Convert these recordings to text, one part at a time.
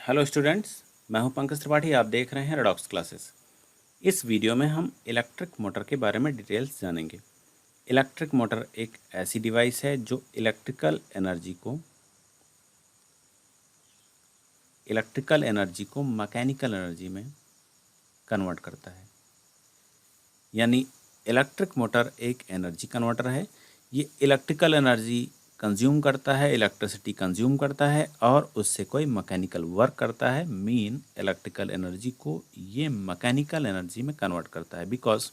Hello students, मैं हूं पंकज त्रिपाठी। आप देख रहे हैं रेडॉक्स क्लासेस। इस वीडियो में हम इलेक्ट्रिक मोटर के बारे में डिटेल्स जानेंगे। इलेक्ट्रिक मोटर एक ऐसी डिवाइस है जो इलेक्ट्रिकल एनर्जी को मैकेनिकल एनर्जी में कन्वर्ट करता है। यानी इलेक्ट्रिक मोटर एक एनर्जी कन्वर्टर है। ये इलेक्ट्रिकल एनर्जी कंज्यूम करता है, इलेक्ट्रिसिटी कंज्यूम करता है और उससे कोई मैकेनिकल वर्क करता है। मीन इलेक्ट्रिकल एनर्जी को ये मैकेनिकल एनर्जी में कन्वर्ट करता है। बिकॉज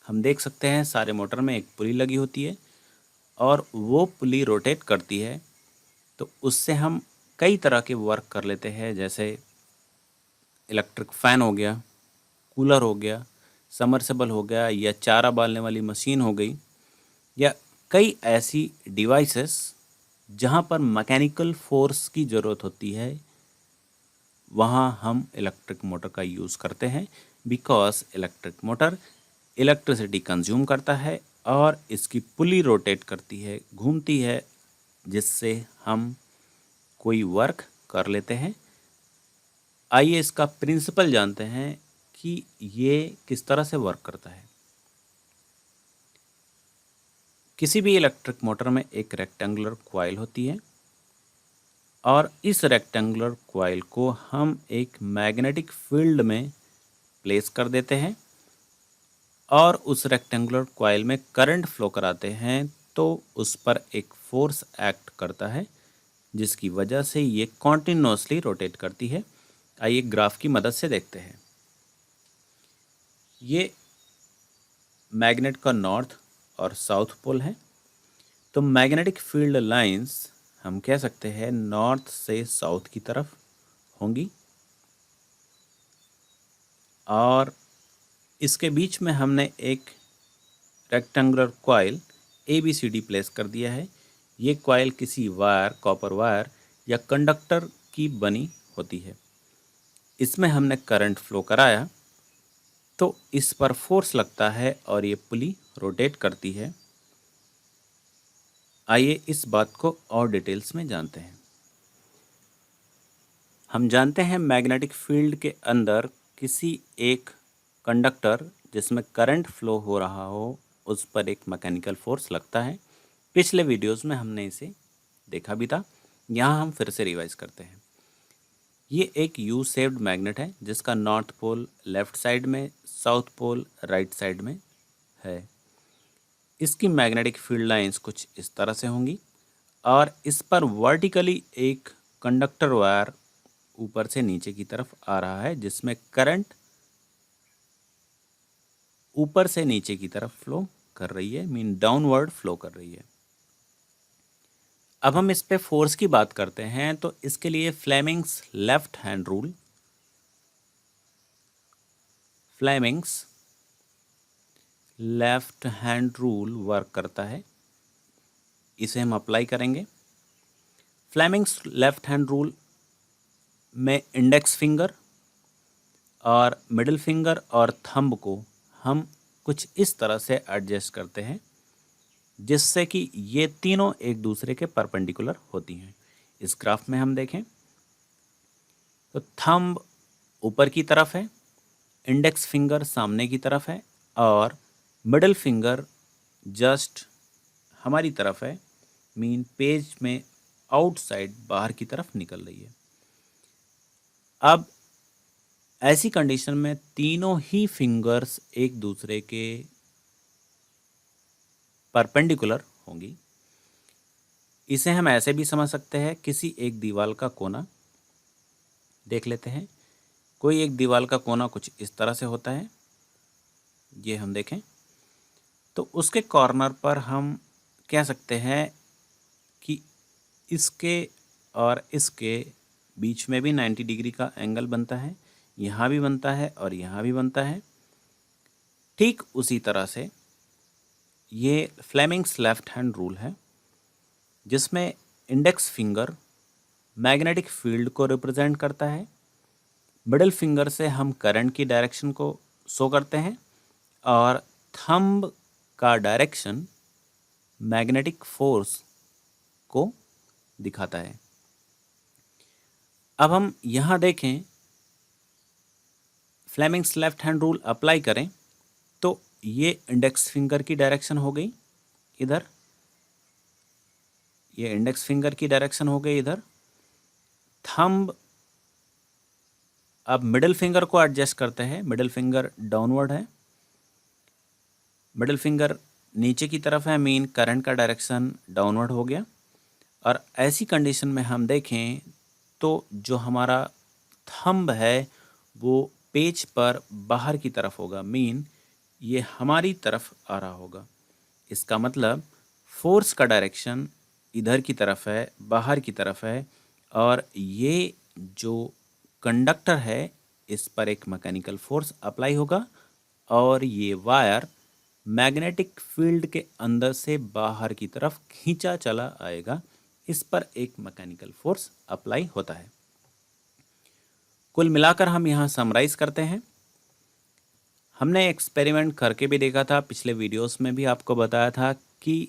हम देख सकते हैं सारे मोटर में एक पुली लगी होती है और वो पुली रोटेट करती है, तो उससे हम कई तरह के वर्क कर लेते हैं। जैसे इलेक्ट्रिक फ़ैन हो गया, कूलर हो गया, समरसेबल हो गया, या चारा बालने वाली मशीन हो गई, या कई ऐसी डिवाइसेस जहाँ पर मैकेनिकल फोर्स की ज़रूरत होती है, वहाँ हम इलेक्ट्रिक मोटर का यूज़ करते हैं। Because electric motor electricity consume करता है और इसकी पुली रोटेट करती है, घूमती है, जिससे हम कोई वर्क कर लेते हैं। आइए इसका प्रिंसिपल जानते हैं कि ये किस तरह से वर्क करता है। किसी भी इलेक्ट्रिक मोटर में एक रेक्टेंगुलर कॉइल होती है और इस रेक्टेंगुलर कॉइल को हम एक मैग्नेटिक फील्ड में प्लेस कर देते हैं और उस रेक्टेंगुलर कॉइल में करंट फ्लो कराते हैं, तो उस पर एक फोर्स एक्ट करता है जिसकी वजह से ये कॉन्टिन्यूसली रोटेट करती है। आइए ग्राफ की मदद से देखते हैं। ये मैग्नेट का नॉर्थ और साउथ पोल है। तो मैग्नेटिक फील्ड लाइंस हम कह सकते हैं नॉर्थ से साउथ की तरफ होंगी और इसके बीच में हमने एक रेक्टेंगुलर कॉइल ABCD प्लेस कर दिया है। ये कॉइल किसी वायर, कॉपर वायर या कंडक्टर की बनी होती है। इसमें हमने करंट फ्लो कराया तो इस पर फोर्स लगता है और ये पुली रोटेट करती है। आइए इस बात को और डिटेल्स में जानते हैं। हम जानते हैं मैग्नेटिक फील्ड के अंदर किसी एक कंडक्टर जिसमें करंट फ्लो हो रहा हो, उस पर एक मैकेनिकल फोर्स लगता है। पिछले वीडियोस में हमने इसे देखा भी था, यहाँ हम फिर से रिवाइज करते हैं। ये एक यू शेप्ड मैग्नेट है जिसका नॉर्थ पोल लेफ्ट साइड में, साउथ पोल राइट साइड में है। इसकी मैग्नेटिक फील्ड लाइंस कुछ इस तरह से होंगी और इस पर वर्टिकली एक कंडक्टर वायर ऊपर से नीचे की तरफ आ रहा है जिसमें करंट ऊपर से नीचे की तरफ फ्लो कर रही है, मीन डाउनवर्ड फ्लो कर रही है। अब हम इस पे फोर्स की बात करते हैं तो इसके लिए Fleming's left hand rule work करता है। इसे हम अप्लाई करेंगे। फ्लेमिंग्स लेफ्ट हैंड रूल में इंडेक्स फिंगर और मिडिल फिंगर और थंब को हम कुछ इस तरह से एडजस्ट करते हैं जिससे कि ये तीनों एक दूसरे के परपेंडिकुलर होती हैं। इस ग्राफ में हम देखें तो थंब ऊपर की तरफ है, इंडेक्स फिंगर सामने की तरफ है और मिडिल फिंगर जस्ट हमारी तरफ है, मीन पेज में आउटसाइड बाहर की तरफ निकल रही है। अब ऐसी कंडीशन में तीनों ही फिंगर्स एक दूसरे के परपेंडिकुलर होंगी। इसे हम ऐसे भी समझ सकते हैं, किसी एक दीवार का कोना देख लेते हैं। कोई एक दीवार का कोना कुछ इस तरह से होता है, ये हम देखें तो उसके कॉर्नर पर हम कह सकते हैं कि इसके और इसके बीच में भी 90 डिग्री का एंगल बनता है, यहाँ भी बनता है और यहाँ भी बनता है। ठीक उसी तरह से ये फ्लेमिंग्स लेफ्ट हैंड रूल है जिसमें इंडेक्स फिंगर मैग्नेटिक फील्ड को रिप्रेजेंट करता है, मिडिल फिंगर से हम करंट की डायरेक्शन को शो करते हैं और थंब का डायरेक्शन मैग्नेटिक फोर्स को दिखाता है। अब हम यहाँ देखें, Fleming's left hand rule apply करें तो ये इंडेक्स फिंगर की डायरेक्शन हो गई इधर, ये इंडेक्स फिंगर की डायरेक्शन हो गई इधर। थंब, अब मिडिल फिंगर को एडजस्ट करते हैं। मिडिल फिंगर डाउनवर्ड है, मिडिल फिंगर नीचे की तरफ है, मीन करंट का डायरेक्शन डाउनवर्ड हो गया। और ऐसी कंडीशन में हम देखें तो जो हमारा थंब है वो पेज पर बाहर की तरफ होगा, मीन ये हमारी तरफ आ रहा होगा। इसका मतलब फोर्स का डायरेक्शन इधर की तरफ है, बाहर की तरफ है। और ये जो कंडक्टर है इस पर एक मैकेनिकल फोर्स अप्लाई होगा और ये वायर मैग्नेटिक फील्ड के अंदर से बाहर की तरफ खींचा चला आएगा। इस पर एक मैकेनिकल फोर्स अप्लाई होता है। कुल मिलाकर हम यहाँ समराइज करते हैं। हमने एक्सपेरिमेंट करके भी देखा था, पिछले वीडियोस में भी आपको बताया था कि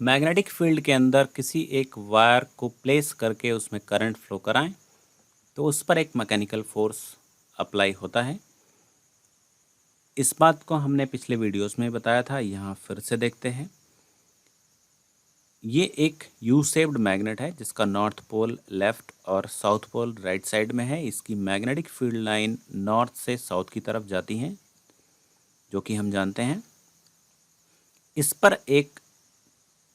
मैग्नेटिक फील्ड के अंदर किसी एक वायर को प्लेस करके उसमें करंट फ्लो कराएं तो उस पर एक मैकेनिकल फोर्स अप्लाई होता है। इस बात को हमने पिछले वीडियोस में बताया था, यहाँ फिर से देखते हैं। ये एक यू शेप्ड मैग्नेट है जिसका नॉर्थ पोल लेफ्ट और साउथ पोल राइट साइड में है। इसकी मैग्नेटिक फील्ड लाइन नॉर्थ से साउथ की तरफ जाती हैं, जो कि हम जानते हैं। इस पर एक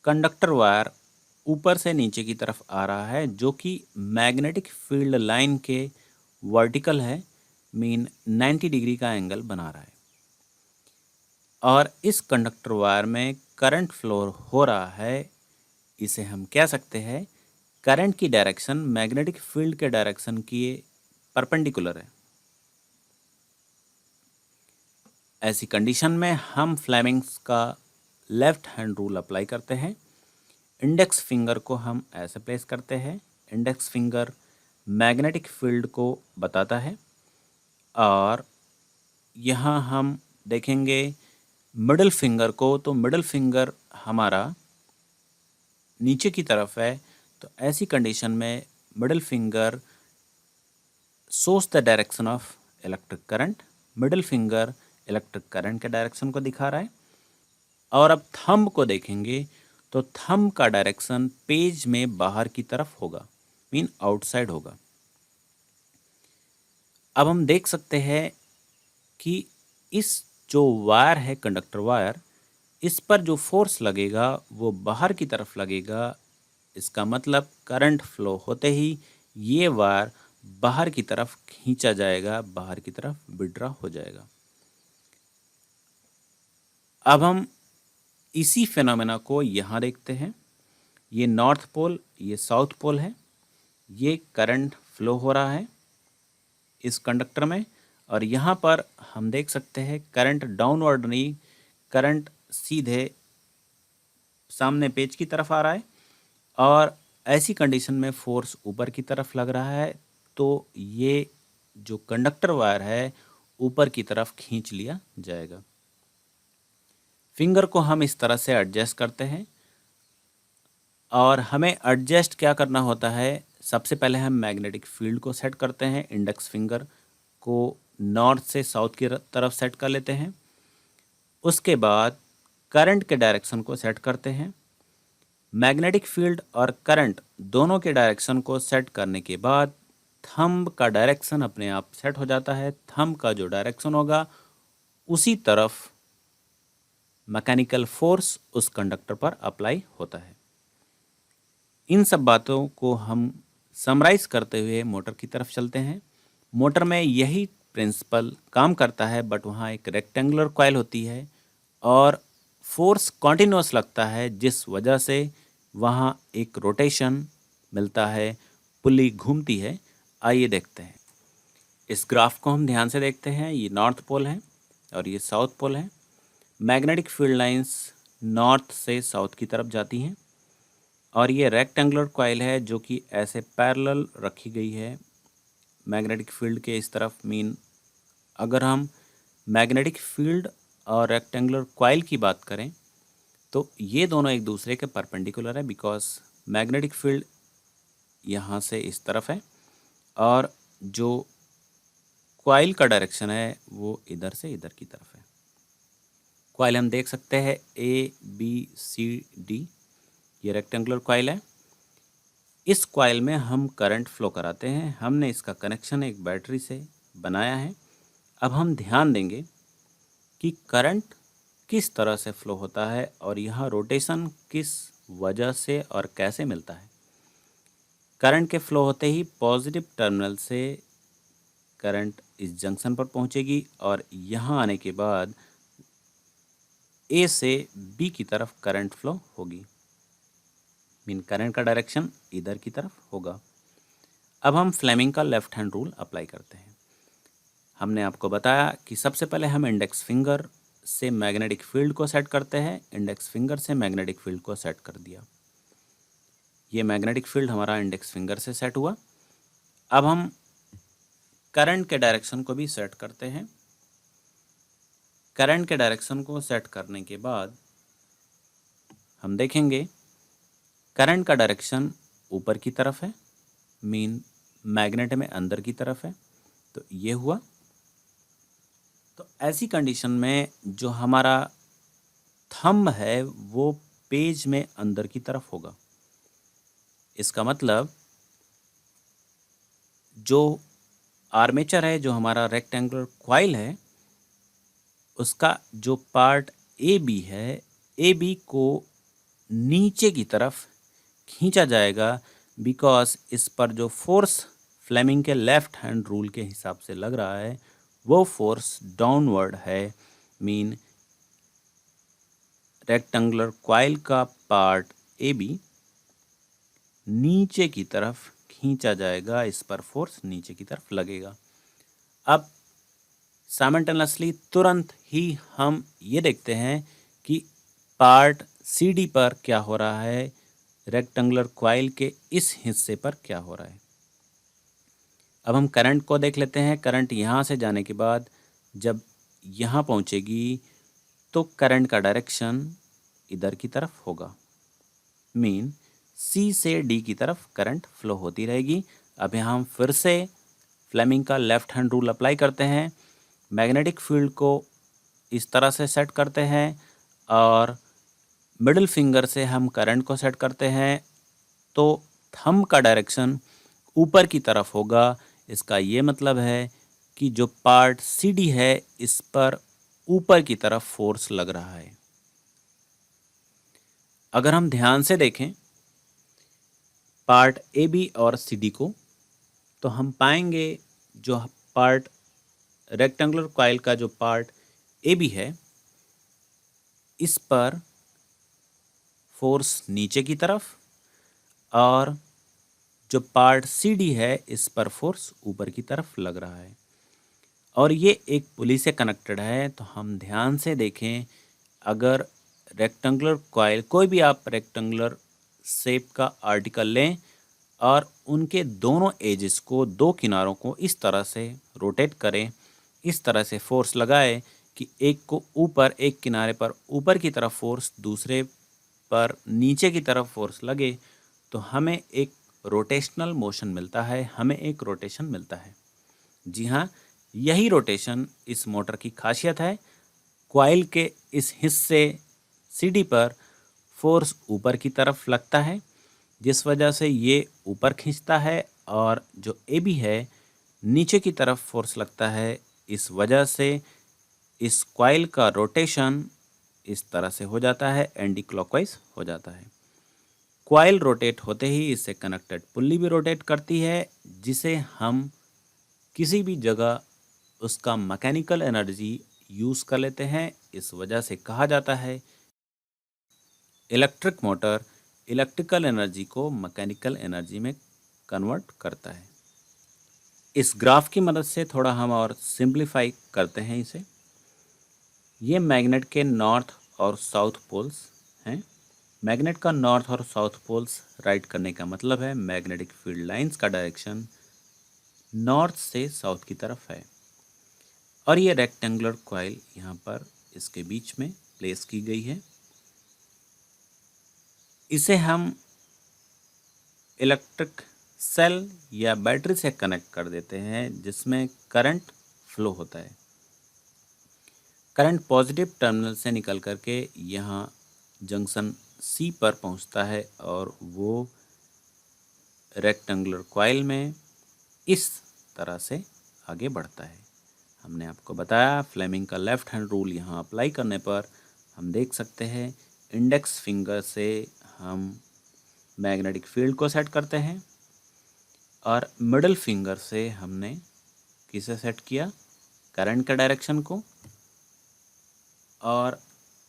कंडक्टर वायर ऊपर से नीचे की तरफ आ रहा है जो कि मैग्नेटिक फील्ड लाइन के वर्टिकल है, मीन 90 डिग्री का एंगल बना रहा है। और इस कंडक्टर वायर में करंट फ्लो हो रहा है। इसे हम कह सकते हैं करंट की डायरेक्शन मैग्नेटिक फील्ड के डायरेक्शन की परपेंडिकुलर है। ऐसी कंडीशन में हम फ्लेमिंग्स का लेफ्ट हैंड रूल अप्लाई करते हैं। इंडेक्स फिंगर को हम ऐसे प्लेस करते हैं, इंडेक्स फिंगर मैग्नेटिक फील्ड को बताता है। और यहाँ हम देखेंगे मिडिल फिंगर को, तो मिडिल फिंगर हमारा नीचे की तरफ है। तो ऐसी कंडीशन में middle finger shows the direction of electric current. Middle finger electric current के डायरेक्शन को दिखा रहा है। और अब थंब को देखेंगे तो थंब का डायरेक्शन पेज में बाहर की तरफ होगा, मीन आउटसाइड होगा। अब हम देख सकते हैं कि इस जो वायर है, कंडक्टर वायर, इस पर जो फोर्स लगेगा वो बाहर की तरफ लगेगा। इसका मतलब करंट फ्लो होते ही ये वायर बाहर की तरफ खींचा जाएगा, बाहर की तरफ विड्रॉ हो जाएगा। अब हम इसी फिनोमेना को यहाँ देखते हैं। ये नॉर्थ पोल, ये साउथ पोल है। ये करंट फ्लो हो रहा है इस कंडक्टर में और यहाँ पर हम देख सकते हैं करंट डाउनवर्ड नहीं, करंट सीधे सामने पेज की तरफ आ रहा है। और ऐसी कंडीशन में फोर्स ऊपर की तरफ लग रहा है, तो ये जो कंडक्टर वायर है ऊपर की तरफ खींच लिया जाएगा। फिंगर को हम इस तरह से एडजस्ट करते हैं और हमें एडजस्ट क्या करना होता है, सबसे पहले हम मैग्नेटिक फील्ड को सेट करते हैं। इंडेक्स फिंगर को नॉर्थ से साउथ की तरफ सेट कर लेते हैं। उसके बाद करंट के डायरेक्शन को सेट करते हैं। मैग्नेटिक फील्ड और करंट दोनों के डायरेक्शन को सेट करने के बाद थंब का डायरेक्शन अपने आप सेट हो जाता है। थंब का जो डायरेक्शन होगा उसी तरफ मैकेनिकल फोर्स उस कंडक्टर पर अप्लाई होता है। इन सब बातों को हम समराइज करते हुए मोटर की तरफ चलते हैं। मोटर में यही प्रिंसिपल काम करता है, बट वहाँ एक रेक्टेंगुलर कॉइल होती है और फोर्स कॉन्टिन्यूस लगता है, जिस वजह से वहाँ एक रोटेशन मिलता है, पुली घूमती है। आइए देखते हैं। इस ग्राफ को हम ध्यान से देखते हैं। ये नॉर्थ पोल है और ये साउथ पोल है। मैग्नेटिक फील्ड लाइंस नॉर्थ से साउथ की तरफ जाती हैं और ये रेक्टेंगुलर कॉइल है जो कि ऐसे पैरेलल रखी गई है मैग्नेटिक फील्ड के इस तरफ। मीन अगर हम मैग्नेटिक फील्ड और रेक्टेंगुलर कॉइल की बात करें तो ये दोनों एक दूसरे के परपेंडिकुलर है, बिकॉज मैग्नेटिक फील्ड यहाँ से इस तरफ है और जो कॉइल का डायरेक्शन है वो इधर से इधर की तरफ है। कॉइल हम देख सकते हैं ABCD, ये रेक्टेंगुलर कॉइल है। इस कॉइल में हम करंट फ्लो कराते हैं। हमने इसका कनेक्शन एक बैटरी से बनाया है। अब हम ध्यान देंगे कि करंट किस तरह से फ्लो होता है और यहाँ रोटेशन किस वजह से और कैसे मिलता है। करंट के फ्लो होते ही पॉजिटिव टर्मिनल से करंट इस जंक्शन पर पहुँचेगी और यहाँ आने के बाद A से B की तरफ करंट फ्लो होगी। मीन करंट का डायरेक्शन इधर की तरफ होगा। अब हम फ्लेमिंग का लेफ्ट हैंड रूल अप्लाई करते हैं। हमने आपको बताया कि सबसे पहले हम इंडेक्स फिंगर से मैग्नेटिक फील्ड को सेट करते हैं। इंडेक्स फिंगर से मैग्नेटिक फील्ड को सेट कर दिया। ये मैग्नेटिक फील्ड हमारा इंडेक्स फिंगर से सेट हुआ। अब हम करंट के डायरेक्शन को भी सेट करते हैं। करंट के डायरेक्शन को सेट करने के बाद हम देखेंगे करंट का डायरेक्शन ऊपर की तरफ है, मीन मैग्नेट में अंदर की तरफ है। तो ये हुआ। तो ऐसी कंडीशन में जो हमारा थंब है वो पेज में अंदर की तरफ होगा। इसका मतलब जो आर्मेचर है, जो हमारा रेक्टेंगुलर कॉइल है, उसका जो पार्ट AB है, AB को नीचे की तरफ खींचा जाएगा बिकॉज इस पर जो फोर्स फ्लेमिंग के लेफ्ट हैंड रूल के हिसाब से लग रहा है वो फोर्स डाउनवर्ड है। मीन रेक्टेंगुलर कॉइल का पार्ट AB नीचे की तरफ खींचा जाएगा, इस पर फोर्स नीचे की तरफ लगेगा। अब साइमल्टेनियसली तुरंत ही हम ये देखते हैं कि पार्ट CD पर क्या हो रहा है, रेक्टेंगुलर कॉइल के इस हिस्से पर क्या हो रहा है। अब हम करंट को देख लेते हैं। करंट यहाँ से जाने के बाद जब यहाँ पहुँचेगी तो करंट का डायरेक्शन इधर की तरफ होगा। मीन C से D की तरफ करंट फ्लो होती रहेगी। अब यहाँ हम फिर से फ्लेमिंग का लेफ्ट हैंड रूल अप्लाई करते हैं। मैग्नेटिक फील्ड को इस तरह से सेट करते हैं और मिडिल फिंगर से हम करंट को सेट करते हैं। तो थंब का डायरेक्शन ऊपर की तरफ होगा। इसका ये मतलब है कि जो पार्ट CD है इस पर ऊपर की तरफ फोर्स लग रहा है। अगर हम ध्यान से देखें पार्ट AB और CD को तो हम पाएंगे जो पार्ट रेक्टेंगुलर कॉइल का जो पार्ट AB है इस पर फोर्स नीचे की तरफ और जो पार्ट CD है इस पर फोर्स ऊपर की तरफ लग रहा है और ये एक पुली से कनेक्टेड है। तो हम ध्यान से देखें, अगर रेक्टेंगुलर कॉइल, कोई भी आप रेक्टेंगुलर शेप का आर्टिकल लें और उनके दोनों एजेस को, दो किनारों को इस तरह से रोटेट करें, इस तरह से फोर्स लगाए कि एक को ऊपर, एक किनारे पर ऊपर की तरफ फोर्स, दूसरे पर नीचे की तरफ फोर्स लगे तो हमें एक रोटेशनल मोशन मिलता है, हमें एक रोटेशन मिलता है। जी हाँ, यही रोटेशन इस मोटर की खासियत है। कॉइल के इस हिस्से CD पर फोर्स ऊपर की तरफ लगता है जिस वजह से ये ऊपर खींचता है और जो AB है नीचे की तरफ फोर्स लगता है। इस वजह से इस कॉइल का रोटेशन इस तरह से हो जाता है, एंटी क्लॉकवाइज हो जाता है। कॉइल रोटेट होते ही इससे कनेक्टेड पुल्ली भी रोटेट करती है जिसे हम किसी भी जगह उसका मैकेनिकल एनर्जी यूज़ कर लेते हैं। इस वजह से कहा जाता है इलेक्ट्रिक मोटर इलेक्ट्रिकल एनर्जी को मैकेनिकल एनर्जी में कन्वर्ट करता है। इस ग्राफ की मदद से थोड़ा हम और सिंप्लीफाई करते हैं इसे। ये मैग्नेट के नॉर्थ और साउथ पोल्स हैं। मैग्नेट का नॉर्थ और साउथ पोल्स राइट करने का मतलब है मैग्नेटिक फील्ड लाइंस का डायरेक्शन नॉर्थ से साउथ की तरफ है और ये रेक्टेंगुलर कॉइल यहाँ पर इसके बीच में प्लेस की गई है। इसे हम इलेक्ट्रिक सेल या बैटरी से कनेक्ट कर देते हैं, जिसमें करंट फ्लो होता है। करंट पॉजिटिव टर्मिनल से निकल करके यहाँ जंक्शन सी पर पहुँचता है और वो रेक्टेंगुलर कॉइल में इस तरह से आगे बढ़ता है। हमने आपको बताया फ्लेमिंग का लेफ्ट हैंड रूल यहाँ अप्लाई करने पर हम देख सकते हैं इंडेक्स फिंगर से हम मैग्नेटिक फील्ड को सेट करते हैं और मिडिल फिंगर से हमने किसे सेट किया, करंट के डायरेक्शन को। और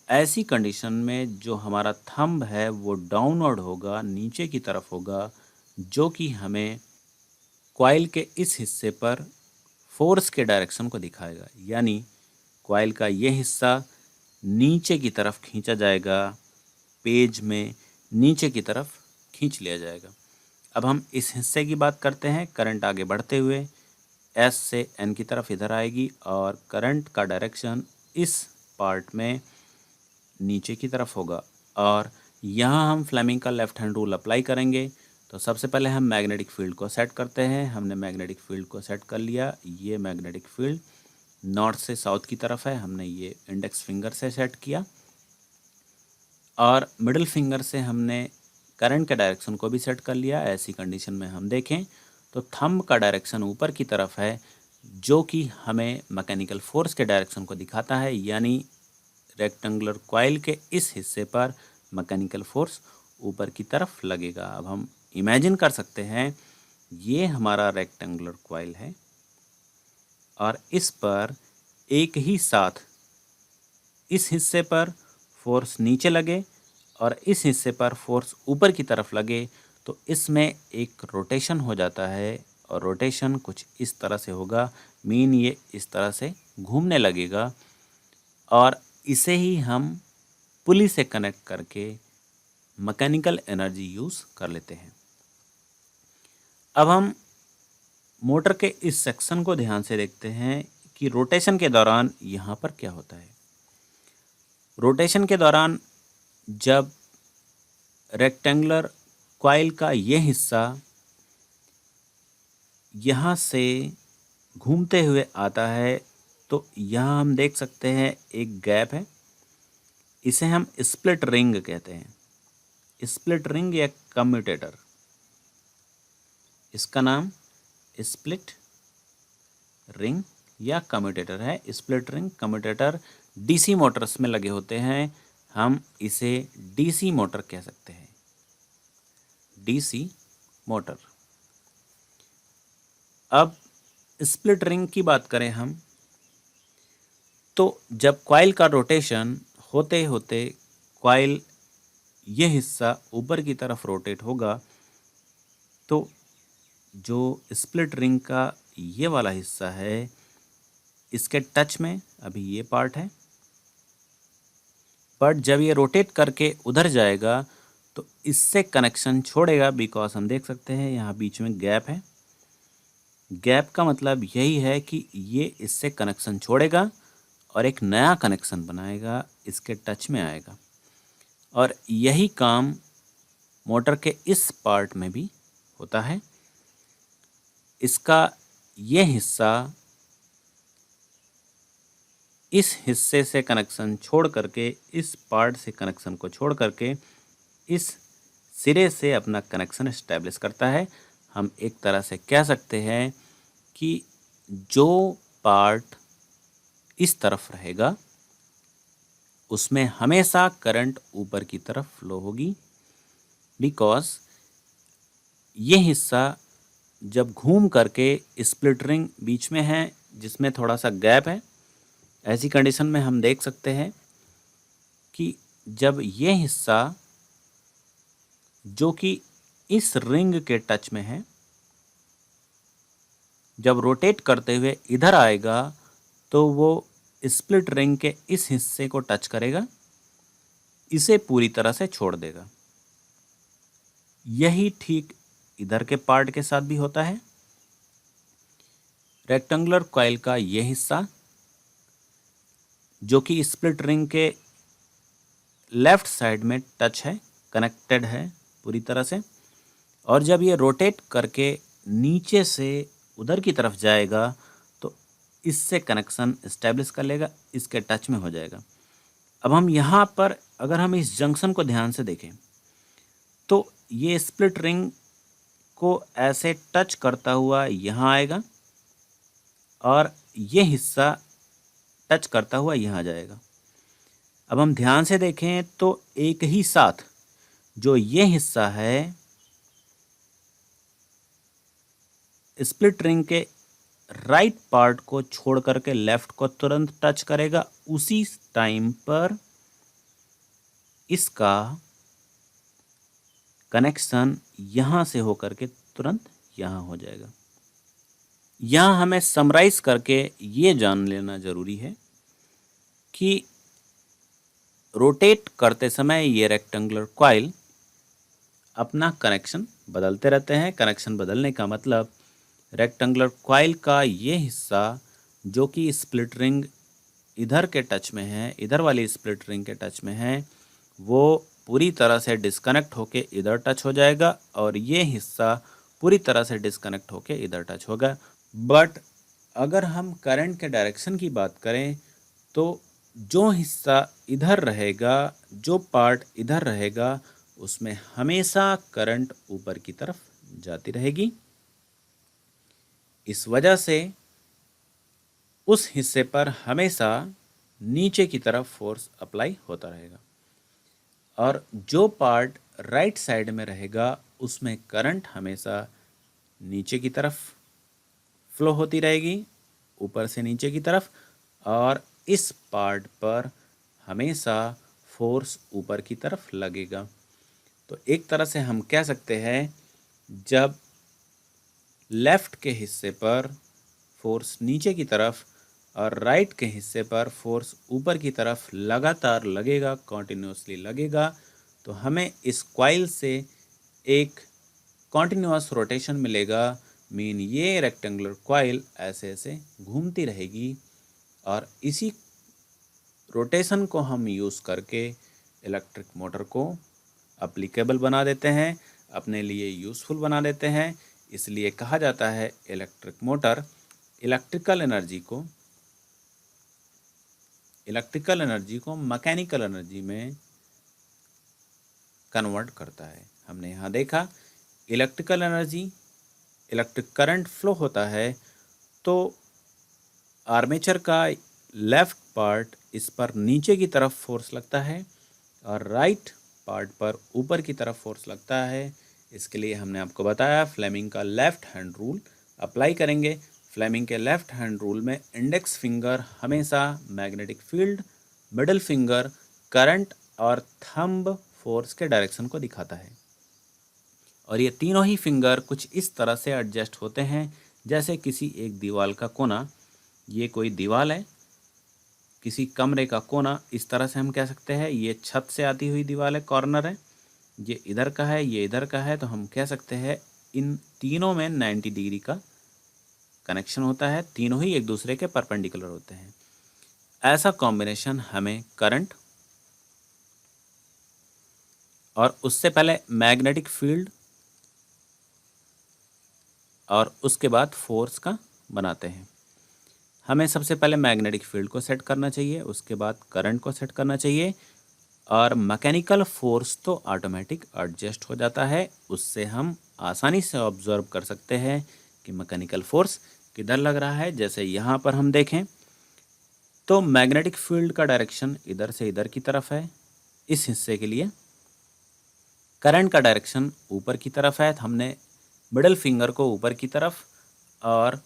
ऐसी कंडीशन में जो हमारा थंब है वो डाउनवर्ड होगा, नीचे की तरफ होगा, जो कि हमें कॉइल के इस हिस्से पर फोर्स के डायरेक्शन को दिखाएगा। यानी कॉइल का ये हिस्सा नीचे की तरफ खींचा जाएगा, पेज में नीचे की तरफ खींच लिया जाएगा। अब हम इस हिस्से की बात करते हैं। करंट आगे बढ़ते हुए S से N की तरफ इधर आएगी और करंट का डायरेक्शन इस पार्ट में नीचे की तरफ होगा। और यहाँ हम फ्लेमिंग का लेफ्ट हैंड रूल अप्लाई करेंगे। तो सबसे पहले हम मैग्नेटिक फील्ड को सेट करते हैं। हमने मैग्नेटिक फील्ड को सेट कर लिया। ये मैग्नेटिक फील्ड नॉर्थ से साउथ की तरफ है, हमने ये इंडेक्स फिंगर से सेट किया। और मिडिल फिंगर से हमने करंट के डायरेक्शन को भी सेट कर लिया। ऐसी कंडीशन में हम देखें तो थंब का डायरेक्शन ऊपर की तरफ है, जो कि हमें मैकेनिकल फोर्स के डायरेक्शन को दिखाता है। यानी रेक्टेंगुलर कॉइल के इस हिस्से पर मैकेनिकल फोर्स ऊपर की तरफ लगेगा। अब हम इमेजिन कर सकते हैं ये हमारा रेक्टेंगुलर कॉइल है और इस पर एक ही साथ इस हिस्से पर फोर्स नीचे लगे और इस हिस्से पर फोर्स ऊपर की तरफ लगे तो इसमें एक रोटेशन हो जाता है। और रोटेशन कुछ इस तरह से होगा, मीन ये इस तरह से घूमने लगेगा और इसे ही हम पुली से कनेक्ट करके मैकेनिकल एनर्जी यूज़ कर लेते हैं। अब हम मोटर के इस सेक्शन को ध्यान से देखते हैं कि रोटेशन के दौरान यहाँ पर क्या होता है। रोटेशन के दौरान जब रेक्टेंगुलर कॉइल का ये हिस्सा यहाँ से घूमते हुए आता है तो यहाँ हम देख सकते हैं एक गैप है, इसे हम स्प्लिट रिंग कहते हैं। स्प्लिट रिंग या कम्यूटेटर, इसका नाम स्प्लिट रिंग या कम्यूटेटर है। Split ring commutator DC Motors में लगे होते हैं, हम इसे डीसी मोटर कह सकते हैं। DC motor. अब स्प्लिट रिंग की बात करें हम तो जब कॉइल का रोटेशन होते होते कॉइल ये हिस्सा ऊपर की तरफ रोटेट होगा तो जो स्प्लिट रिंग का ये वाला हिस्सा है इसके टच में अभी ये पार्ट है, बट जब ये रोटेट करके उधर जाएगा तो इससे कनेक्शन छोड़ेगा। बिकॉज हम देख सकते हैं यहाँ बीच में गैप है। गैप का मतलब यही है कि ये इससे कनेक्शन छोड़ेगा और एक नया कनेक्शन बनाएगा, इसके टच में आएगा। और यही काम मोटर के इस पार्ट में भी होता है। इसका ये हिस्सा इस हिस्से से कनेक्शन छोड़ करके, इस पार्ट से कनेक्शन को छोड़ करके इस सिरे से अपना कनेक्शन एस्टेब्लिश करता है। हम एक तरह से कह सकते हैं कि जो पार्ट इस तरफ रहेगा उसमें हमेशा करंट ऊपर की तरफ फ्लो होगी। बिकॉज ये हिस्सा जब घूम करके स्प्लिट रिंग बीच में है जिसमें थोड़ा सा गैप है, ऐसी कंडीशन में हम देख सकते हैं कि जब ये हिस्सा जो कि इस रिंग के टच में है जब रोटेट करते हुए इधर आएगा तो वो स्प्लिट रिंग के इस हिस्से को टच करेगा, इसे पूरी तरह से छोड़ देगा। यही ठीक इधर के पार्ट के साथ भी होता है। रेक्टेंगुलर कॉइल का ये हिस्सा जो कि स्प्लिट रिंग के लेफ्ट साइड में टच है, कनेक्टेड है पूरी तरह से, और जब ये रोटेट करके नीचे से उधर की तरफ जाएगा तो इससे कनेक्शन इस्टेब्लिश कर लेगा, इसके टच में हो जाएगा। अब हम यहाँ पर अगर हम इस जंक्शन को ध्यान से देखें तो ये स्प्लिट रिंग को ऐसे टच करता हुआ यहाँ आएगा और ये हिस्सा टच करता हुआ यहाँ जाएगा। अब हम ध्यान से देखें तो एक ही साथ जो ये हिस्सा है स्प्लिट रिंग के राइट पार्ट को छोड़ करके लेफ्ट को तुरंत टच करेगा, उसी टाइम पर इसका कनेक्शन यहाँ से होकर के तुरंत यहाँ हो जाएगा। यहाँ हमें समराइज करके ये जान लेना जरूरी है कि रोटेट करते समय ये रेक्टेंगुलर कॉइल अपना कनेक्शन बदलते रहते हैं। कनेक्शन बदलने का मतलब रेक्टेंगुलर कॉइल का ये हिस्सा जो कि स्प्लिट रिंग इधर के टच में है, इधर वाली स्प्लिट रिंग के टच में है, वो पूरी तरह से डिस्कनेक्ट होके इधर टच हो जाएगा और ये हिस्सा पूरी तरह से डिस्कनेक्ट होके इधर टच होगा। बट अगर हम करंट के डायरेक्शन की बात करें तो जो हिस्सा इधर रहेगा, जो पार्ट इधर रहेगा, उसमें हमेशा करंट ऊपर की तरफ जाती रहेगी। इस वजह से उस हिस्से पर हमेशा नीचे की तरफ फोर्स अप्लाई होता रहेगा और जो पार्ट राइट साइड में रहेगा उसमें करंट हमेशा नीचे की तरफ फ्लो होती रहेगी, ऊपर से नीचे की तरफ, और इस पार्ट पर हमेशा फोर्स ऊपर की तरफ लगेगा। तो एक तरह से हम कह सकते हैं जब लेफ़्ट के हिस्से पर फोर्स नीचे की तरफ और राइट के हिस्से पर फोर्स ऊपर की तरफ लगातार लगेगा, कॉन्टिन्यूसली लगेगा, तो हमें इस कॉइल से एक कॉन्टिन्यूअस रोटेशन मिलेगा। मीन ये रेक्टेंगुलर कॉइल ऐसे ऐसे घूमती रहेगी और इसी रोटेशन को हम यूज़ करके इलेक्ट्रिक मोटर को एप्लीकेबल बना देते हैं, अपने लिए यूज़फुल बना देते हैं। इसलिए कहा जाता है इलेक्ट्रिक मोटर इलेक्ट्रिकल एनर्जी को मैकेनिकल एनर्जी में कन्वर्ट करता है। हमने यहाँ देखा electrical energy, electric current flow होता है तो आर्मेचर का लेफ्ट पार्ट इस पर नीचे की तरफ फोर्स लगता है और राइट पार्ट पर ऊपर की तरफ फोर्स लगता है। इसके लिए हमने आपको बताया फ्लेमिंग का लेफ़्ट हैंड रूल अप्लाई करेंगे। फ्लेमिंग के लेफ़्ट हैंड रूल में इंडेक्स फिंगर हमेशा magnetic field, middle finger current और थंब फोर्स के डायरेक्शन को दिखाता है और ये तीनों ही फिंगर कुछ इस तरह से एडजस्ट होते हैं जैसे किसी एक दीवार का कोना। ये कोई दीवार है, किसी कमरे का कोना, इस तरह से हम कह सकते हैं। ये छत से आती हुई दीवार है, कॉर्नर है, ये इधर का है, ये इधर का है, तो हम कह सकते हैं इन तीनों में 90 डिग्री का कनेक्शन होता है, तीनों ही एक दूसरे के परपेंडिकुलर होते हैं। ऐसा कॉम्बिनेशन हमें करंट और उससे पहले मैग्नेटिक फील्ड और उसके बाद फोर्स का बनाते हैं। हमें सबसे पहले मैग्नेटिक फील्ड को सेट करना चाहिए, उसके बाद करंट को सेट करना चाहिए और मैकेनिकल फोर्स तो ऑटोमेटिक एडजस्ट हो जाता है। उससे हम आसानी से ऑब्जर्व कर सकते हैं कि मैकेनिकल फोर्स किधर लग रहा है। जैसे यहाँ पर हम देखें तो मैग्नेटिक फील्ड का डायरेक्शन इधर से इधर की तरफ है इस हिस्से के लिए। करंट का डायरेक्शन ऊपर की तरफ है, हमने मिडल फिंगर को ऊपर की तरफ और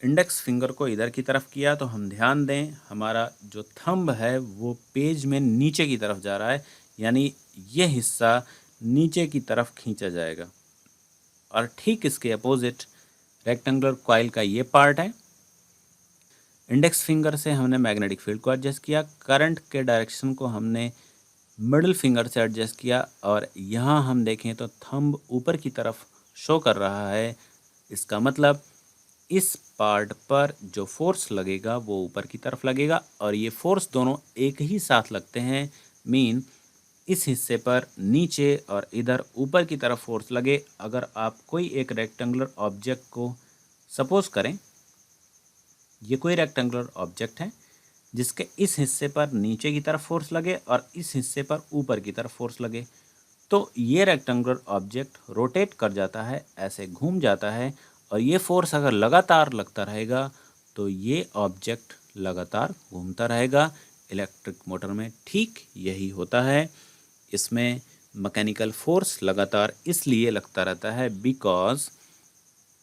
इंडेक्स फिंगर को इधर की तरफ किया। तो हम ध्यान दें हमारा जो थंब है वो पेज में नीचे की तरफ जा रहा है, यानी ये हिस्सा नीचे की तरफ खींचा जाएगा। और ठीक इसके अपोजिट रेक्टेंगुलर कॉइल का ये पार्ट है। इंडेक्स फिंगर से हमने मैग्नेटिक फील्ड को एडजस्ट किया, करंट के डायरेक्शन को हमने मिडिल फिंगर से एडजस्ट किया और यहाँ हम देखें तो थंब ऊपर की तरफ शो कर रहा है। इसका मतलब इस पार्ट पर जो फोर्स लगेगा वो ऊपर की तरफ लगेगा और ये फोर्स दोनों एक ही साथ लगते हैं। मीन इस हिस्से पर नीचे और इधर ऊपर की तरफ फोर्स लगे, अगर आप कोई एक रेक्टेंगुलर ऑब्जेक्ट को सपोज करें, ये कोई रेक्टेंगुलर ऑब्जेक्ट है जिसके इस हिस्से पर नीचे की तरफ फोर्स लगे और इस हिस्से पर ऊपर की तरफ फोर्स लगे, तो ये रेक्टेंगुलर ऑब्जेक्ट रोटेट कर जाता है, ऐसे घूम जाता है, और ये फोर्स अगर लगातार लगता रहेगा तो ये ऑब्जेक्ट लगातार घूमता रहेगा। इलेक्ट्रिक मोटर में ठीक यही होता है। इसमें मैकेनिकल फोर्स लगातार इसलिए लगता रहता है बिकॉज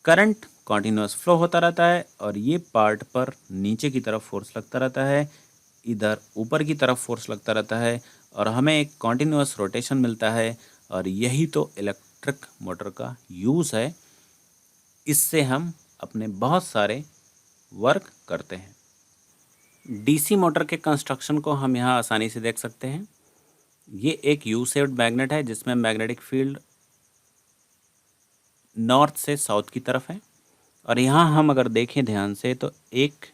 करंट कॉन्टिन्यूस फ्लो होता रहता है और ये पार्ट पर नीचे की तरफ फोर्स लगता रहता है, इधर ऊपर की तरफ फोर्स लगता रहता है और हमें एक कॉन्टिन्यूस रोटेशन मिलता है, और यही तो इलेक्ट्रिक मोटर का यूज़ है। इससे हम अपने बहुत सारे वर्क करते हैं। डीसी मोटर के कंस्ट्रक्शन को हम यहाँ आसानी से देख सकते हैं। ये एक यू शेप्ड मैग्नेट है जिसमें मैग्नेटिक फील्ड नॉर्थ से साउथ की तरफ है, और यहाँ हम अगर देखें ध्यान से तो एक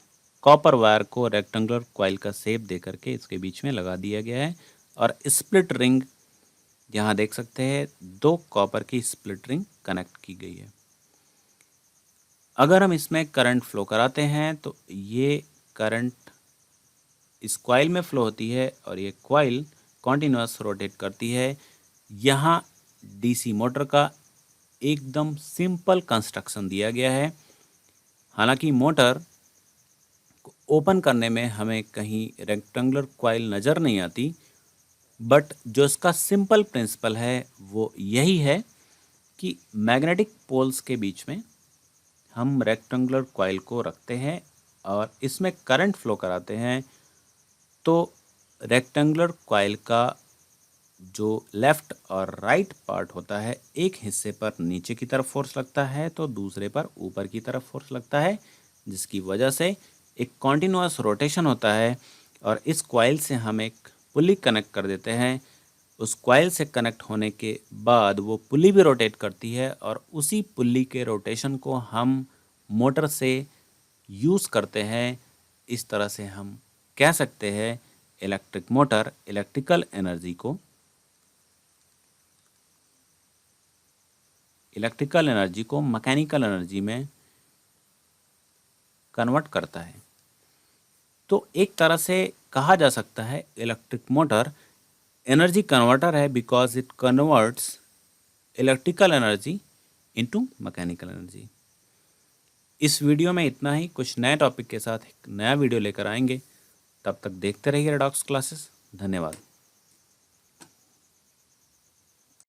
कॉपर वायर को रेक्टेंगुलर कॉइल का शेप दे करके इसके बीच में लगा दिया गया है, और स्प्लिट रिंग यहाँ देख सकते हैं, 2 कॉपर की स्प्लिट रिंग कनेक्ट की गई है। अगर हम इसमें करंट फ्लो कराते हैं तो ये करंट इस कॉइल में फ्लो होती है और ये कॉइल कॉन्टिन्यूस रोटेट करती है। यहाँ डीसी मोटर का एकदम सिंपल कंस्ट्रक्शन दिया गया है। हालांकि मोटर को ओपन करने में हमें कहीं रेक्टेंगुलर कॉइल नज़र नहीं आती, बट जो इसका सिंपल प्रिंसिपल है वो यही है कि मैग्नेटिक पोल्स के बीच में हम रेक्टेंगुलर कॉइल को रखते हैं और इसमें करंट फ्लो कराते हैं, तो रेक्टेंगुलर कॉइल का जो लेफ़्ट और राइट पार्ट होता है, एक हिस्से पर नीचे की तरफ फोर्स लगता है तो दूसरे पर ऊपर की तरफ फोर्स लगता है, जिसकी वजह से एक कॉन्टिन्यूअस रोटेशन होता है। और इस कॉइल से हम एक पुली कनेक्ट कर देते हैं। उस कॉइल से कनेक्ट होने के बाद वो पुली भी रोटेट करती है और उसी पुली के रोटेशन को हम मोटर से यूज़ करते हैं। इस तरह से हम कह सकते हैं इलेक्ट्रिक मोटर इलेक्ट्रिकल एनर्जी को मैकेनिकल एनर्जी में कन्वर्ट करता है। तो एक तरह से कहा जा सकता है इलेक्ट्रिक मोटर एनर्जी कन्वर्टर है because it converts electrical energy into mechanical energy. इस वीडियो में इतना ही। कुछ नए टॉपिक के साथ एक नया वीडियो लेकर आएंगे। तब तक देखते रहिए रेडॉक्स क्लासेस। धन्यवाद।